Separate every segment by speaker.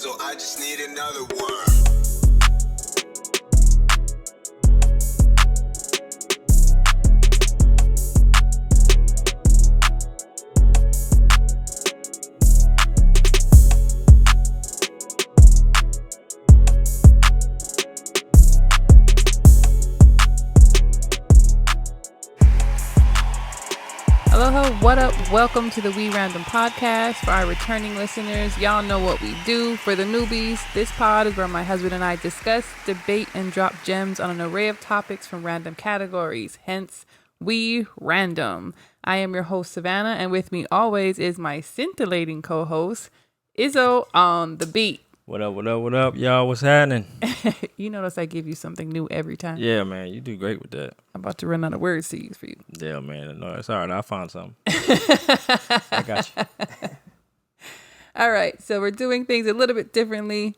Speaker 1: Izzo, I just need another one.
Speaker 2: Aloha, what up? Welcome to the We Random podcast. For our returning listeners, y'all know what we do. For the newbies, this pod is where my husband and I discuss, debate, and drop gems on an array of topics from random categories. Hence, We Random. I am your host, Savannah, and with me always is my scintillating co-host, IzzoOnTheBeat.
Speaker 3: What up, what up, what up, y'all? What's happening?
Speaker 2: You notice I give you something new every time.
Speaker 3: Yeah, man, you do great with that.
Speaker 2: I'm about to run out of words to use for you.
Speaker 3: Yeah, man. No, it's all right. I found something. I got you.
Speaker 2: All right, so we're doing things a little bit differently.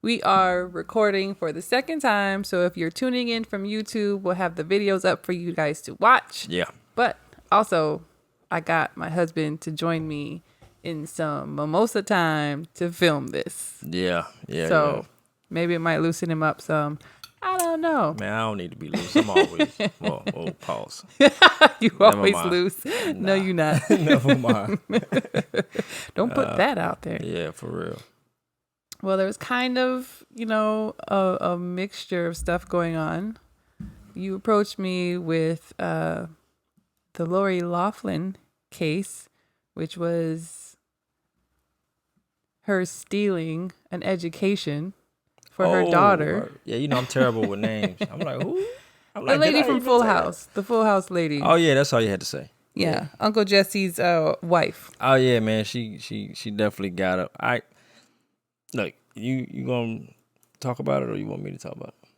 Speaker 2: We are recording for the second time, so if you're tuning in from YouTube, we'll have the videos up for you guys to watch.
Speaker 3: Yeah.
Speaker 2: But also, I got my husband to join me in some mimosa time to film this.
Speaker 3: Yeah.
Speaker 2: So maybe it might loosen him up some. I don't know.
Speaker 3: Man, I don't need to be loose. I'm always. Whoa, pause.
Speaker 2: You
Speaker 3: Never
Speaker 2: always
Speaker 3: mind.
Speaker 2: loose.
Speaker 3: Nah.
Speaker 2: No, you're not.
Speaker 3: Never mind.
Speaker 2: Don't put that out there.
Speaker 3: Yeah, for real.
Speaker 2: Well, there was kind of, a mixture of stuff going on. You approached me with the Lori Loughlin case, which was her stealing an education for her daughter.
Speaker 3: Yeah, I'm terrible with names. I'm like, who? I'm
Speaker 2: The
Speaker 3: like,
Speaker 2: lady
Speaker 3: did I
Speaker 2: from
Speaker 3: even
Speaker 2: Full
Speaker 3: say that?
Speaker 2: House. The Full House lady.
Speaker 3: Oh yeah, that's all you had to say.
Speaker 2: Yeah. Uncle Jesse's wife.
Speaker 3: Oh yeah, man. She definitely got it. Look, you gonna talk about it, or you want me to talk about it?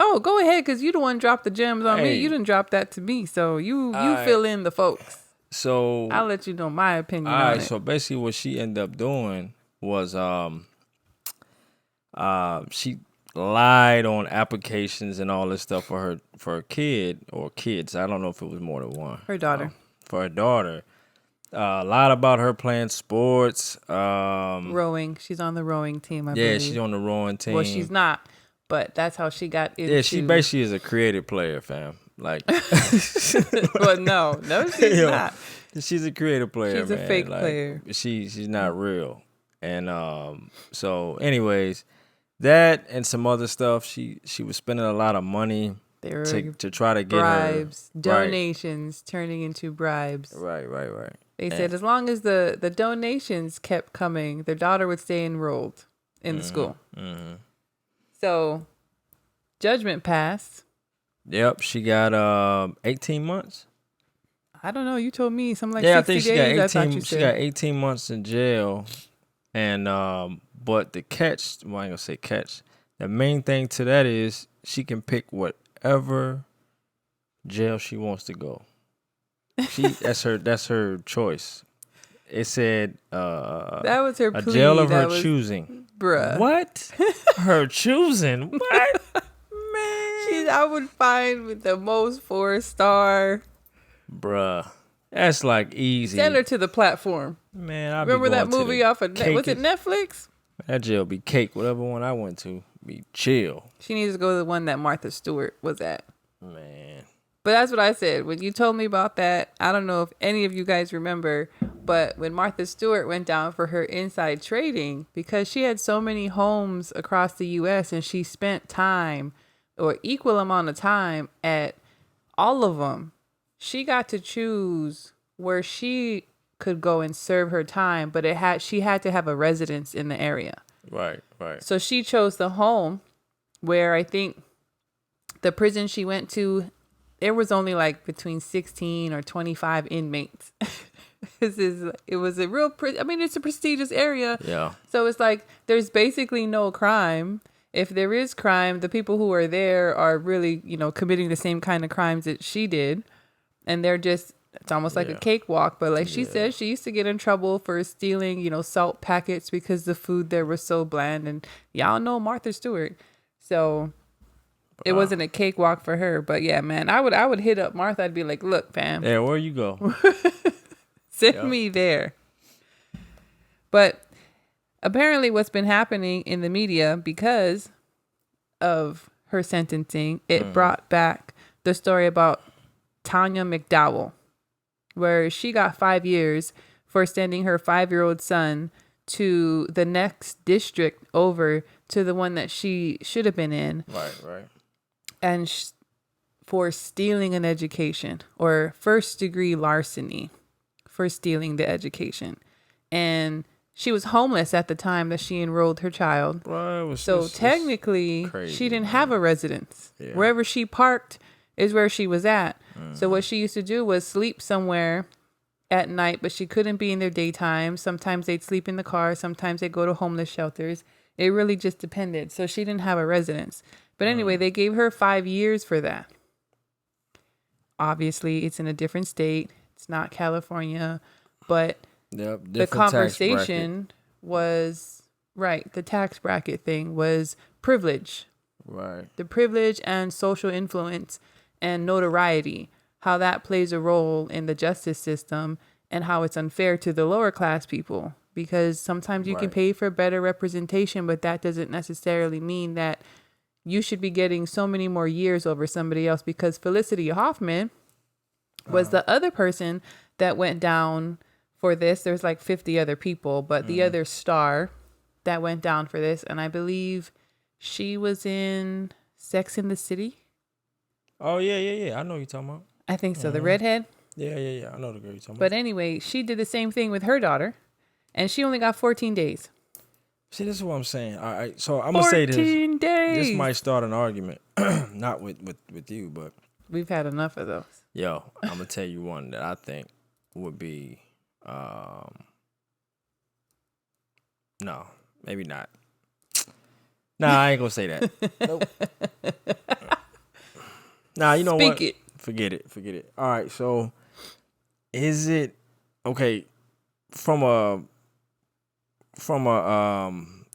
Speaker 2: Oh, go ahead, because you the one dropped the gems on me.
Speaker 3: Hey.
Speaker 2: You didn't drop that to me, so you
Speaker 3: right.
Speaker 2: fill in the folks.
Speaker 3: So
Speaker 2: I'll let you know my opinion
Speaker 3: all
Speaker 2: on
Speaker 3: right.
Speaker 2: it.
Speaker 3: So basically, what she ended up doing was she lied on applications and all this stuff for her kid or kids. I don't know if it was more than one.
Speaker 2: Her daughter.
Speaker 3: For her daughter. Lied about her playing sports.
Speaker 2: Rowing. She's on the rowing team, I believe.
Speaker 3: Yeah, she's on the rowing team.
Speaker 2: Well, she's not, but that's how she got into...
Speaker 3: Yeah, she basically is a creative player, fam. Like...
Speaker 2: Well, no, she's not.
Speaker 3: She's a creative player,
Speaker 2: She's
Speaker 3: man.
Speaker 2: a fake
Speaker 3: Like,
Speaker 2: player.
Speaker 3: She's not real. And so anyways, that and some other stuff, she was spending a lot of money
Speaker 2: There
Speaker 3: to try to get
Speaker 2: bribes,
Speaker 3: her
Speaker 2: donations turning into bribes.
Speaker 3: Right.
Speaker 2: They said as long as the donations kept coming, their daughter would stay enrolled in the school.
Speaker 3: Mm-hmm.
Speaker 2: So, judgment passed.
Speaker 3: Yep, she got 18 months.
Speaker 2: I don't know. You told me something like 60
Speaker 3: I think she
Speaker 2: days.
Speaker 3: got
Speaker 2: I thought
Speaker 3: 18.
Speaker 2: you
Speaker 3: She
Speaker 2: said.
Speaker 3: got 18 months in jail, and but the catch, well, I ain't gonna say catch. The main thing to that is she can pick whatever jail she wants to go. That's her choice. It said
Speaker 2: That was her
Speaker 3: a
Speaker 2: plea.
Speaker 3: jail of
Speaker 2: That
Speaker 3: her
Speaker 2: was-
Speaker 3: choosing.
Speaker 2: Bruh.
Speaker 3: What? Her choosing? What? Man.
Speaker 2: I would find with the most 4-star.
Speaker 3: Bruh. That's like easy.
Speaker 2: Send her to the platform.
Speaker 3: Man, I
Speaker 2: Remember that movie off of was it Netflix?
Speaker 3: That jail be cake. Whatever one I went to be chill.
Speaker 2: She needs to go to the one that Martha Stewart was at.
Speaker 3: Man.
Speaker 2: But that's what I said. When you told me about that, I don't know if any of you guys remember, but when Martha Stewart went down for her inside trading, because she had so many homes across the U.S. and she spent time or equal amount of time at all of them, she got to choose where she could go and serve her time, but she had to have a residence in the area.
Speaker 3: Right.
Speaker 2: So she chose the home where I think the prison she went to, there was only like between 16 or 25 inmates. It was a real, it's a prestigious area.
Speaker 3: Yeah.
Speaker 2: So it's like, there's basically no crime. If there is crime, the people who are there are really, committing the same kind of crimes that she did. And they're just, it's almost like a cakewalk. But like she said, she used to get in trouble for stealing, salt packets because the food there was so bland. And y'all know Martha Stewart. So it wasn't a cakewalk for her. But yeah, man, I would hit up Martha. I'd be like, look, fam.
Speaker 3: Yeah, where you go?
Speaker 2: Send me there. But apparently what's been happening in the media because of her sentencing, it brought back the story about Tanya McDowell, where she got 5 years for sending her 5-year-old son to the next district over to the one that she should have been in.
Speaker 3: Right.
Speaker 2: And for stealing an education, or first-degree larceny for stealing the education. And she was homeless at the time that she enrolled her child.
Speaker 3: Well,
Speaker 2: so technically,
Speaker 3: crazy,
Speaker 2: she didn't have a residence.
Speaker 3: Yeah.
Speaker 2: Wherever she parked is where she was at. So what she used to do was sleep somewhere at night, but she couldn't be in their daytime. Sometimes they'd sleep in the car. Sometimes they'd go to homeless shelters. It really just depended. So she didn't have a residence. But anyway, they gave her 5 years for that. Obviously, it's in a different state. It's not California. But the conversation was, right, the tax bracket thing was privilege.
Speaker 3: Right.
Speaker 2: The privilege and social influence and notoriety, how that plays a role in the justice system and how it's unfair to the lower class people. Because sometimes you can pay for better representation, but that doesn't necessarily mean that you should be getting so many more years over somebody else, because Felicity Huffman was the other person that went down for this. There's like 50 other people, but the other star that went down for this, and I believe she was in Sex in the City.
Speaker 3: Oh, yeah. I know you're talking about.
Speaker 2: I think so. The redhead.
Speaker 3: Yeah. I know the girl you're talking about.
Speaker 2: But anyway, she did the same thing with her daughter, and she only got 14 days.
Speaker 3: See, this is what I'm saying. All right, so I'm gonna say this.
Speaker 2: 14 days.
Speaker 3: This might start an argument, not with you, but
Speaker 2: we've had enough of those.
Speaker 3: Yo, I'm gonna tell you one that I think would be, no, maybe not. Nah, I ain't gonna say that. Nope. Nah, you know what?
Speaker 2: Speak it.
Speaker 3: Forget it. All right, so is it okay from a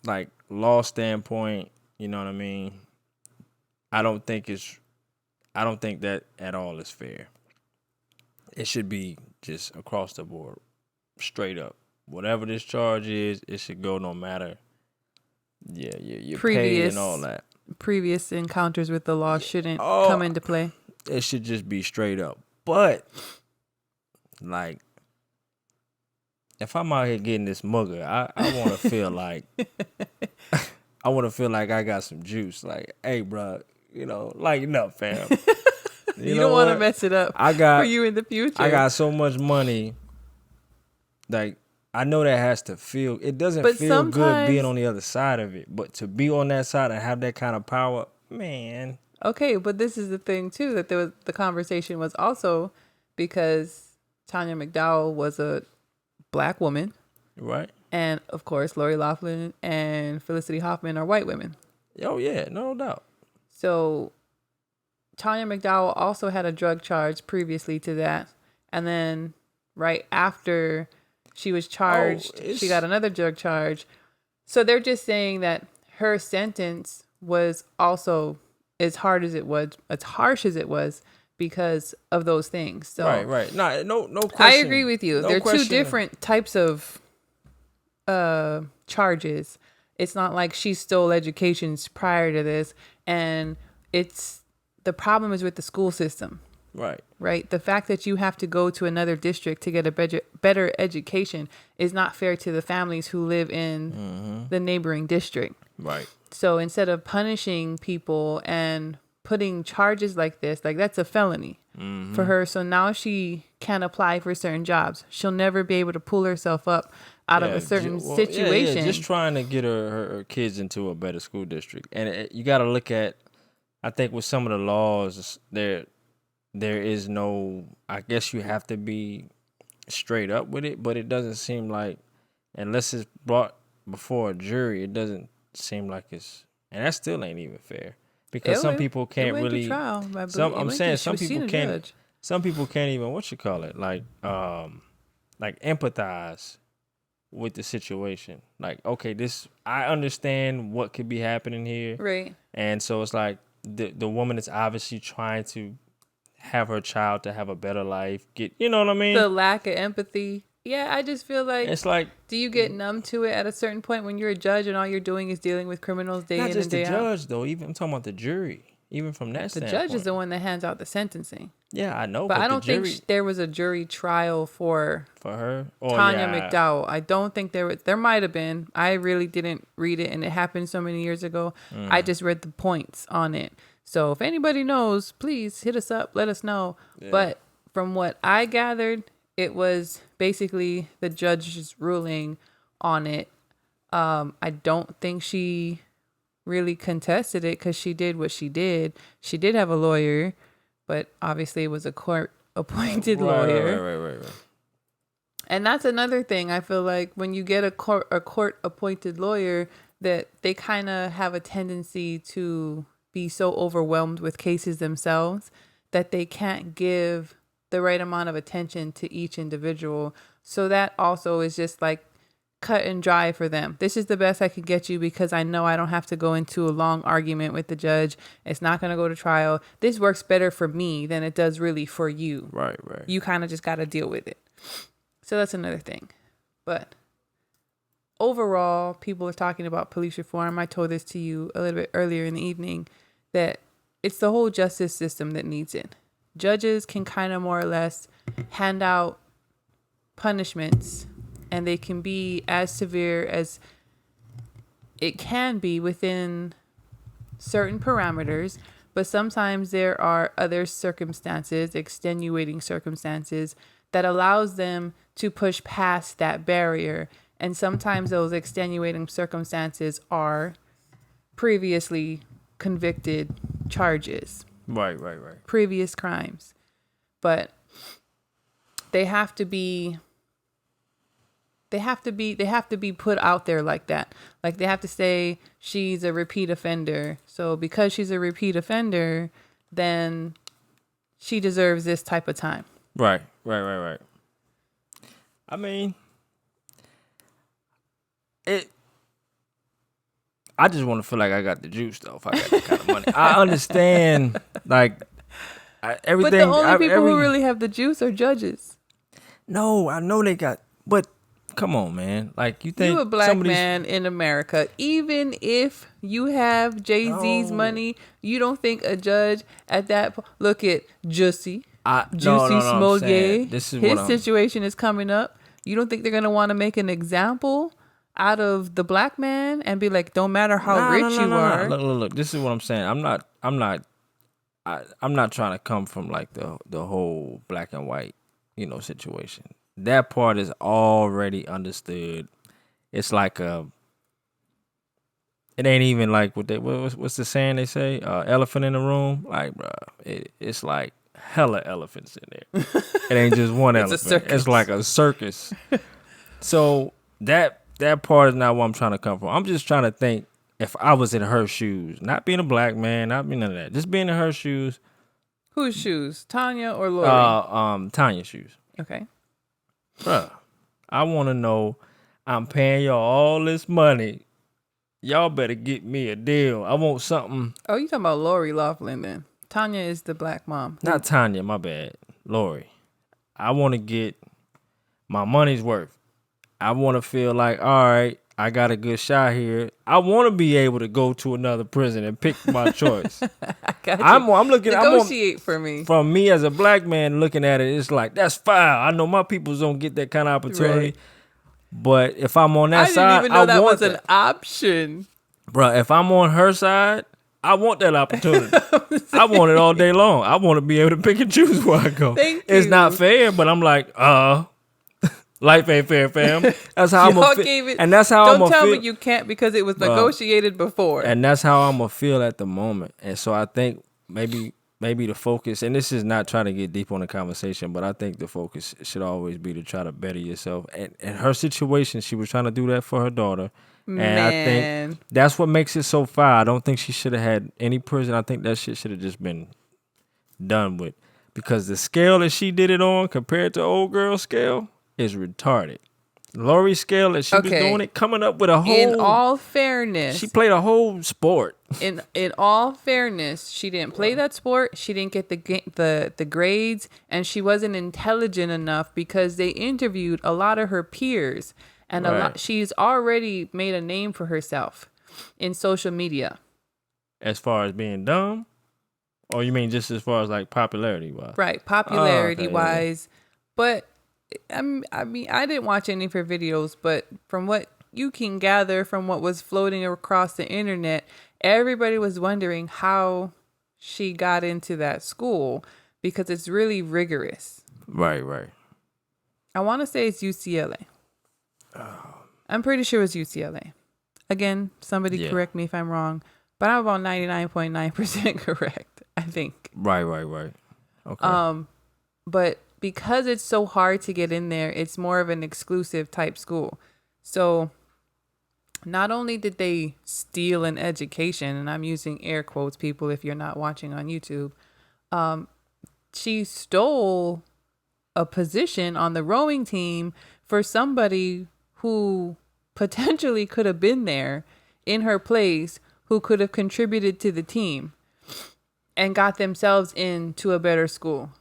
Speaker 3: like law standpoint? You know what I mean? I don't think that at all is fair. It should be just across the board, straight up. Whatever this charge is, it should go no matter. Yeah, your pay and all that. Previous
Speaker 2: encounters with the law shouldn't come into play.
Speaker 3: It should just be straight up. But like, if I'm out here getting this mugger, I want to feel like I got some juice. Like, hey, bro, lighten up, fam.
Speaker 2: You don't want to mess it up for you in the future.
Speaker 3: I got so much money. Like, I know that has to feel. It doesn't feel good being on the other side of it, but to be on that side and have that kind of power, man.
Speaker 2: Okay, but this is the thing too, that the conversation was also because Tanya McDowell was a black woman,
Speaker 3: right?
Speaker 2: And of course, Lori Loughlin and Felicity Huffman are white women.
Speaker 3: Oh yeah, no doubt.
Speaker 2: So Tanya McDowell also had a drug charge previously to that, and then right after she was charged, she got another drug charge. So they're just saying that her sentence was also as harsh as it was because of those things. So
Speaker 3: right. No question.
Speaker 2: I agree with you. They're two different types of charges. It's not like she stole educations prior to this, and the problem is with the school system. Right. The fact that you have to go to another district to get a better education is not fair to the families who live in the neighboring district.
Speaker 3: Right.
Speaker 2: So instead of punishing people and putting charges like this, like that's a felony for her. So now she can't apply for certain jobs. She'll never be able to pull herself up out of a certain situation.
Speaker 3: Just trying to get her kids into a better school district. And you got to look at, I think with some of the laws, there is no, I guess you have to be straight up with it, but it doesn't seem like, unless it's brought before a jury, it doesn't seem like it's, and that still ain't even fair, because some people can't really, some people can't even, like empathize with the situation. Like, okay, I understand what could be happening here.
Speaker 2: Right.
Speaker 3: And so it's like the woman is obviously trying to have her child to have a better life. You know what I mean?
Speaker 2: The lack of empathy Yeah, I just feel like
Speaker 3: It's like,
Speaker 2: do you get numb to it at a certain point when you're a judge and all you're doing is dealing with criminals day
Speaker 3: not
Speaker 2: in
Speaker 3: just
Speaker 2: and
Speaker 3: the
Speaker 2: day out?
Speaker 3: judge though. Even I'm talking about the jury. Even from that
Speaker 2: The
Speaker 3: standpoint,
Speaker 2: judge is the one that hands out the sentencing.
Speaker 3: yeah, I know,
Speaker 2: But I
Speaker 3: the
Speaker 2: don't think
Speaker 3: jury
Speaker 2: there was a jury trial for
Speaker 3: for her. Oh
Speaker 2: Tanya
Speaker 3: yeah,
Speaker 2: McDowell. I don't think there was. There might have been. I really didn't read it, and it happened so many years ago. I just read the points on it. So if anybody knows, please hit us up. Let us know.
Speaker 3: Yeah.
Speaker 2: But from what I gathered, it was basically the judge's ruling on it. I don't think she really contested it because she did what she did. She did have a lawyer, but obviously it was a court-appointed lawyer.
Speaker 3: Right.
Speaker 2: And that's another thing. I feel like when you get a court-appointed lawyer, that they kind of have a tendency to be so overwhelmed with cases themselves that they can't give the right amount of attention to each individual. So that also is just like cut and dry for them. This is the best I could get you because I know I don't have to go into a long argument with the judge. It's not going to go to trial. This works better for me than it does really for you.
Speaker 3: Right.
Speaker 2: You kind of just got to deal with it. So that's another thing. But overall, people are talking about police reform. I told this to you a little bit earlier in the evening that it's the whole justice system that needs it. Judges can kind of more or less hand out punishments, and they can be as severe as it can be within certain parameters. But sometimes there are other circumstances, extenuating circumstances, that allows them to push past that barrier. And sometimes those extenuating circumstances are previously convicted charges.
Speaker 3: Right.
Speaker 2: Previous crimes. But they have to be put out there like that. Like they have to say she's a repeat offender. So because she's a repeat offender, then she deserves this type of time.
Speaker 3: Right. I mean, I just want to feel like I got the juice, though. If I got that kind of money, I understand. Like everything.
Speaker 2: But the only people who really have the juice are judges.
Speaker 3: No, I know they got. But come on, man. Like you think
Speaker 2: you a black man in America, even if you have Jay-Z's money, you don't think a judge at that look at Jussie Smollett.
Speaker 3: His
Speaker 2: situation is coming up. You don't think they're gonna want to make an example out of the black man and be like, don't matter how rich you are.
Speaker 3: Look. This is what I'm saying. I'm not trying to come from like the whole black and white, situation. That part is already understood. It's like it ain't even like what's the saying they say? Elephant in the room. Like, bro, it's like hella elephants in there. It ain't just one elephant. It's like a circus. So that part is not where I'm trying to come from. I'm just trying to think if I was in her shoes, not being a black man, not being none of that, just being in her shoes.
Speaker 2: Whose shoes? Tanya or Lori?
Speaker 3: Tanya's shoes.
Speaker 2: Okay.
Speaker 3: Bruh, I want to know, I'm paying y'all all this money. Y'all better get me a deal. I want something.
Speaker 2: Oh, you talking about Lori Loughlin then? Tanya is the black mom.
Speaker 3: Not Tanya, my bad. Lori. I want to get my money's worth. I want to feel like, all right, I got a good shot here. I want to be able to go to another prison and pick my choice.
Speaker 2: I got you.
Speaker 3: I'm looking.
Speaker 2: Negotiate for me.
Speaker 3: From me as a black man looking at it, it's like that's foul. I know my peoples don't get that kind of opportunity. Right. But if I'm on that side,
Speaker 2: I didn't even know that was an option.
Speaker 3: Bro, if I'm on her side, I want that opportunity. I want it all day long. I want to be able to pick and choose where I go. It's not fair, but I'm like, life ain't fair, fam. That's how I'm gonna feel. And that's how I'm gonna feel.
Speaker 2: Don't tell me you can't because it was negotiated before.
Speaker 3: And that's how I'm gonna feel at the moment. And so I think maybe the focus, and this is not trying to get deep on the conversation, but I think the focus should always be to try to better yourself. And in her situation, she was trying to do that for her daughter. And I think that's what makes it so far. I don't think she should have had any prison. I think that shit should have just been done with. Because the scale that she did it on compared to old girl scale is retarded. Lori scale that she was doing it, coming up with a whole.
Speaker 2: In all fairness,
Speaker 3: she played a whole sport.
Speaker 2: In all fairness, she didn't play that sport. She didn't get the grades, and she wasn't intelligent enough because they interviewed a lot of her peers, and she's already made a name for herself in social media. As
Speaker 3: far as being dumb, or you mean just as far as like popularity wise?
Speaker 2: Right, popularity wise, but. I mean, I didn't watch any of her videos, but from what you can gather from what was floating across the internet, everybody was wondering how she got into that school because it's really rigorous.
Speaker 3: Right.
Speaker 2: I want to say it's UCLA. I'm pretty sure it's UCLA. Again, somebody correct me if I'm wrong, but I'm about 99.9% correct, I think.
Speaker 3: Right. Okay.
Speaker 2: But because it's so hard to get in there, it's more of an exclusive type school. So not only did they steal an education, and I'm using air quotes, people, if you're not watching on YouTube, she stole a position on the rowing team for somebody who potentially could have been there in her place, who could have contributed to the team and got themselves into a better school.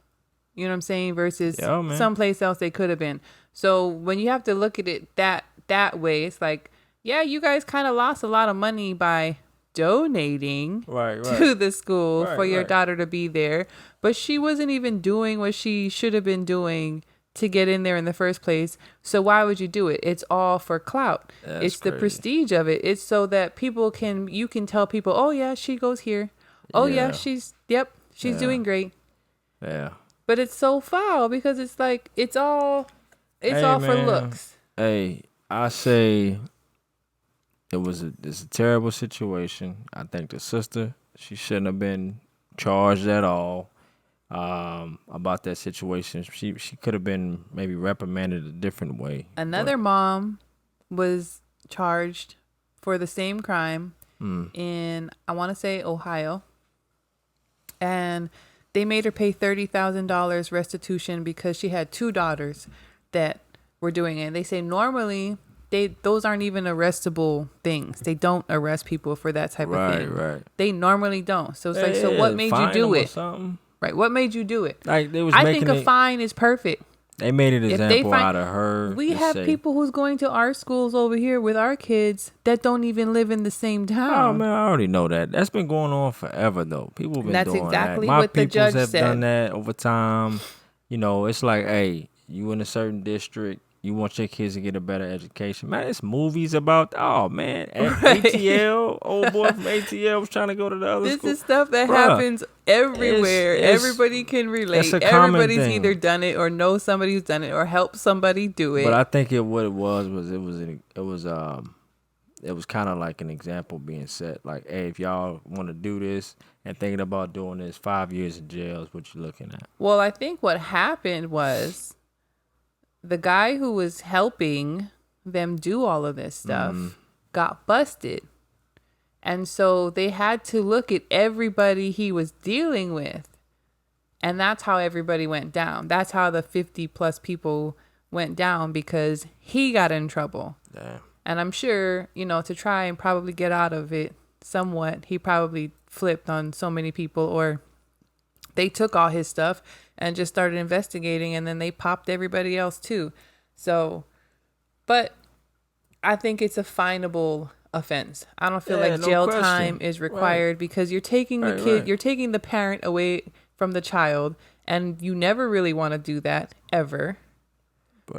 Speaker 2: You know what I'm saying? Versus someplace else they could have been. So when you have to look at it that way, it's like, yeah, you guys kind of lost a lot of money by donating to the school for your daughter to be there. But she wasn't even doing what she should have been doing to get in there in the first place. So why would you do it? It's all for clout. It's the prestige of it. It's so that you can tell people, oh yeah, she goes here. Oh yeah, she's doing great.
Speaker 3: Yeah.
Speaker 2: But it's so foul because it's like it's all for looks.
Speaker 3: Hey, I say it's a terrible situation. I think the sister, she shouldn't have been charged at all about that situation. She could have been maybe reprimanded a different way.
Speaker 2: Another mom was charged for the same crime in, I want to say, Ohio. And they made her pay $30,000 restitution because she had two daughters that were doing it. They say normally those aren't even arrestable things. They don't arrest people for that type of thing. Right. They normally don't. So it's like, so what made you do it? Right. What made you do it?
Speaker 3: Like
Speaker 2: I think a fine is perfect.
Speaker 3: They made an example out of her.
Speaker 2: We have people who's going to our schools over here with our kids that don't even live in the same town.
Speaker 3: Oh man, I already know that. That's been going on forever though. People have been doing that. That's exactly
Speaker 2: what the judge said.
Speaker 3: My peoples have done that over time. You know, it's like, hey, you in a certain district, you want your kids to get a better education. Man, it's movies about, oh man, ATL, old boy from ATL was trying to go to the other school.
Speaker 2: This is stuff that happens everywhere. Everybody can relate. Everybody's either done it or knows somebody who's done it or helped somebody do it.
Speaker 3: But I think what it was kind of like an example being set. Like, hey, if y'all want to do this and thinking about doing this, 5 years in jail is what you're looking at.
Speaker 2: Well, I think what happened was the guy who was helping them do all of this stuff got busted. And so they had to look at everybody he was dealing with. And that's how everybody went down. That's how the 50 plus people went down because he got in trouble.
Speaker 3: Damn.
Speaker 2: And I'm sure, to try and probably get out of it somewhat, he probably flipped on so many people, or they took all his stuff and just started investigating, and then they popped everybody else too. So, but I think it's a finable offense. I don't feel like jail time is required because you're taking the kid, you're taking the parent away from the child, and you never really want to do that ever.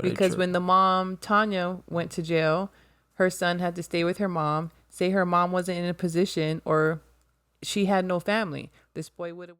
Speaker 2: Because when the mom, Tanya, went to jail, her son had to stay with her mom, say her mom wasn't in a position or she had no family. This boy would have